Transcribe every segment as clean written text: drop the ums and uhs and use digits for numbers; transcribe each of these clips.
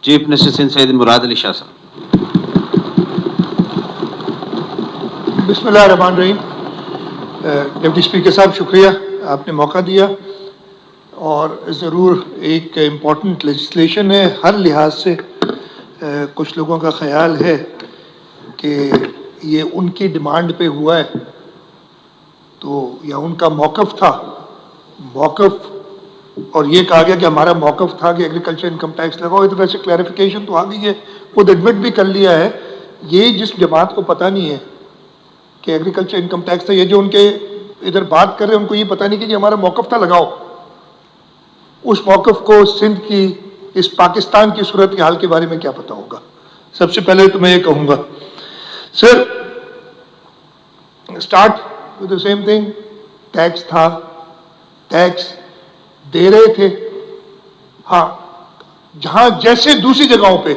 Chief minister Syed Murad Ali Shah साहब। बिस्मिल्लाहिर्रहमानिर्रहीम। Deputy speaker साहब, शुक्रिया, आपने मौका दिया। और ज़रूर एक इम्पॉर्टेंट लेजिस्लेशन है हर लिहाज से। कुछ लोगों का ख्याल है कि ये उनकी डिमांड पे हुआ है, तो या उनका मौक़िफ़ था, मौक़िफ़, और ये कहा गया कि हमारा मौक़िफ़ था कि एग्रीकल्चर इनकम टैक्स लगाओ। तो वैसे क्लैरिफिकेशन तो आ गई है, खुद एडमिट भी कर लिया है। ये जिस जमात को पता नहीं है कि एग्रीकल्चर इनकम टैक्स था, ये जो उनके इधर बात कर रहे हैं, उनको ये पता नहीं कि हमारा मौक़िफ़ था लगाओ। उस मौक़िफ़ को सिंध की, इस पाकिस्तान की सूरत हाल के बारे में क्या पता होगा। सबसे पहले तो मैं ये कहूँगा, sir, start with the same thing. Tax था, टैक्स दे रहे थे। हाँ, जहां जैसे दूसरी जगहों पे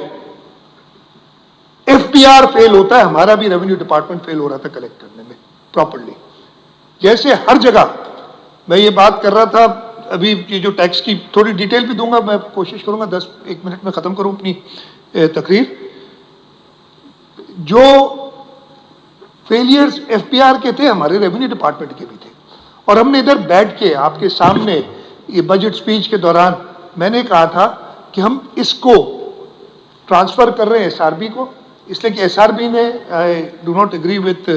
एफबीआर फेल होता है, हमारा भी रेवेन्यू डिपार्टमेंट फेल हो रहा था कलेक्ट करने में प्रॉपर्ली। जैसे हर जगह, मैं ये बात कर रहा था अभी, ये जो टैक्स की थोड़ी डिटेल भी दूंगा, मैं कोशिश करूंगा 10-1 मिनट में ख़त्म करूं अपनी तकरीर। जो फेलियर्स एफबीआर के थे, हमारे रेवेन्यू डिपार्टमेंट के भी थे। और हमने इधर बैठ के आपके सामने ये बजट स्पीच के दौरान मैंने कहा था कि हम इसको ट्रांसफ़र कर रहे हैं एसआरबी को, इसलिए कि एसआरबी ने, I do not agree with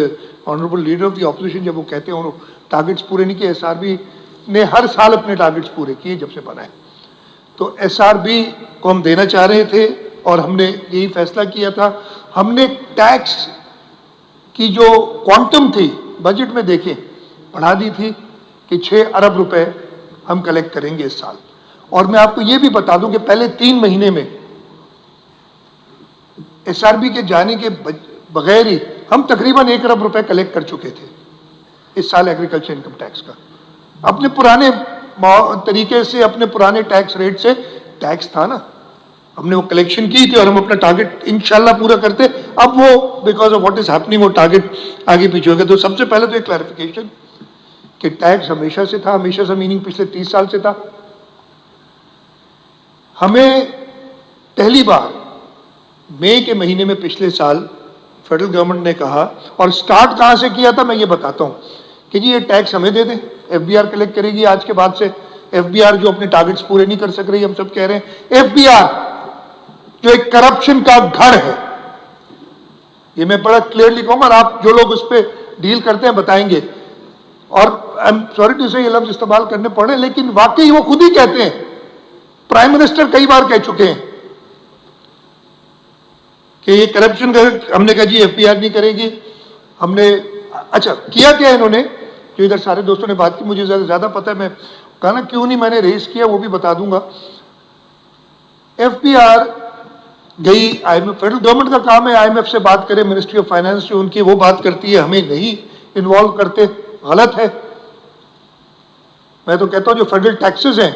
honourable leader of the opposition जब वो कहते हैं टारगेट्स पूरे नहीं किए। एसआरबी ने हर साल अपने टारगेट्स पूरे किए जब से बना है। तो एसआरबी को हम देना चाह रहे थे और हमने यही फैसला किया था। हमने टैक्स की जो क्वांटम थी बजट में देखें, बढ़ा दी थी कि 6 अरब रुपए हम कलेक्ट करेंगे इस साल। और मैं आपको ये भी बता दूं कि पहले 3 महीने में एसआरबी के जाने के बगैर ही हम तकरीबन 1 अरब रुपए कलेक्ट कर चुके थे इस साल एग्रीकल्चर इनकम टैक्स का। अपने पुराने तरीके से, अपने पुराने टैक्स रेट से टैक्स था ना, हमने वो कलेक्शन की थी और हम अपना टारगेट इंशाल्लाह पूरा करते। अब वो because of what is happening वो टारगेट आगे पीछे हो गया। तो सबसे पहले तो एक क्लैरिफिकेशन कि टैक्स हमेशा से था, हमेशा से मीनिंग पिछले 30 साल से था। हमें पहली बार मई के महीने में पिछले साल फेडरल गवर्नमेंट ने कहा, और स्टार्ट कहां से किया था मैं ये बताता हूं, कि जी ये टैक्स हमें दे दें, एफबीआर कलेक्ट करेगी आज के बाद से। एफबीआर जो अपने टारगेट्स पूरे नहीं कर सक रही, हम सब कह रहे हैं। एफबीआर जो एक करप्शन का घर है, ये मैं बड़ा क्लियरली कहूंगा, और आप जो लोग उस पर डील करते हैं बताएंगे। और आई एम सॉरी टू से ये लफ्ज इस्तेमाल करने पड़े, लेकिन वाकई वो खुद ही कहते हैं, प्राइम मिनिस्टर कई बार कह चुके हैं कि ये करप्शन का। हमने कहा जी एफबीआर नहीं करेगी। हमने अच्छा किया क्या इन्होंने, जो इधर सारे दोस्तों ने बात की, मुझे ज्यादा पता है, मैं कहा ना क्यों नहीं मैंने रेस किया वो भी बता दूंगा। एफबीआर गई आईएमएफ, फेडरल गवर्नमेंट का काम है आईएमएफ से बात करें, मिनिस्ट्री ऑफ फाइनेंस जो उनकी वो बात करती है, हमें नहीं इन्वॉल्व करते, गलत है। मैं तो कहता हूं जो फेडरल टैक्सेस हैं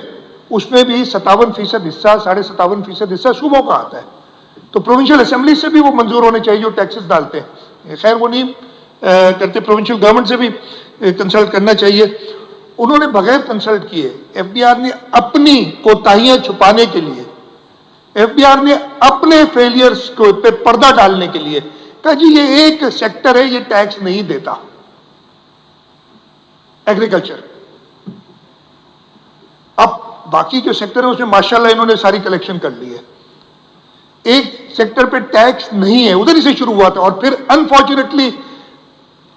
उसमें भी 57% हिस्सा, 57.5% हिस्सा सूबों का आता है। तो प्रोविंशियल असेंबली से भी वो मंजूर होने चाहिए जो टैक्सेस डालते हैं। खैर वो नहीं करते, प्रोविंशियल गवर्नमेंट से भी कंसल्ट करना चाहिए। उन्होंने बगैर कंसल्ट किए एफबीआर ने अपनी कोताहियां छुपाने के लिए, एफबीआर ने अपने फेलियर्स को पे पर्दा डालने के लिए कहा जी ये एक सेक्टर है, ये टैक्स नहीं देता, एग्रीकल्चर। अब बाकी जो सेक्टर है उसमें माशाल्लाह इन्होंने सारी कलेक्शन कर ली है। एक सेक्टर पे टैक्स नहीं है, उधर ही से शुरू हुआ था। और फिर अनफॉर्चुनेटली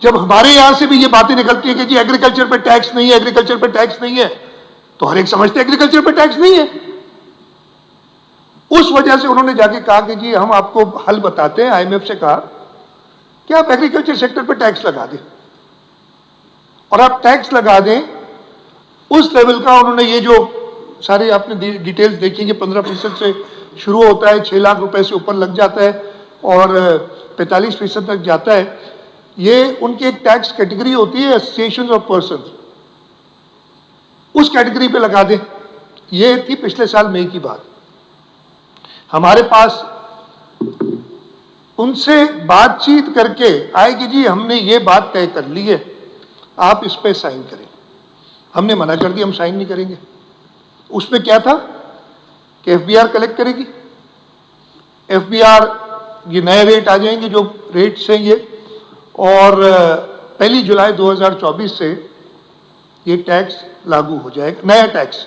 जब हमारे यहां से भी ये बातें निकलती है कि जी एग्रीकल्चर पे टैक्स नहीं है, एग्रीकल्चर पे टैक्स नहीं है, तो हर एक समझते एग्रीकल्चर पे टैक्स नहीं है। उस वजह से उन्होंने जाके कहा कि जी हम आपको हल बताते हैं, आईएमएफ से कहा कि आप एग्रीकल्चर सेक्टर पे टैक्स लगा दें, और आप टैक्स लगा दें उस लेवल का। उन्होंने ये जो सारी आपने डिटेल्स देखी कि 15% से शुरू होता है, 6 लाख रुपए से ऊपर लग जाता है और 45% तक जाता है। ये उनकी एक टैक्स कैटेगरी होती है, एसोसिएशंस ऑफ पर्संस, उस कैटेगरी पे लगा दें। ये थी पिछले साल मई की बात। हमारे पास उनसे बातचीत करके आए कि जी हमने ये बात तय कर ली है, आप इस पे साइन करें। हमने मना कर दिया, हम साइन नहीं करेंगे। उसमें क्या था कि एफबीआर कलेक्ट करेगी, FBR ये नए रेट आ जाएंगे, जो रेट्स हैं ये, और 1 जुलाई 2024 से ये टैक्स लागू हो जाएगा, नया टैक्स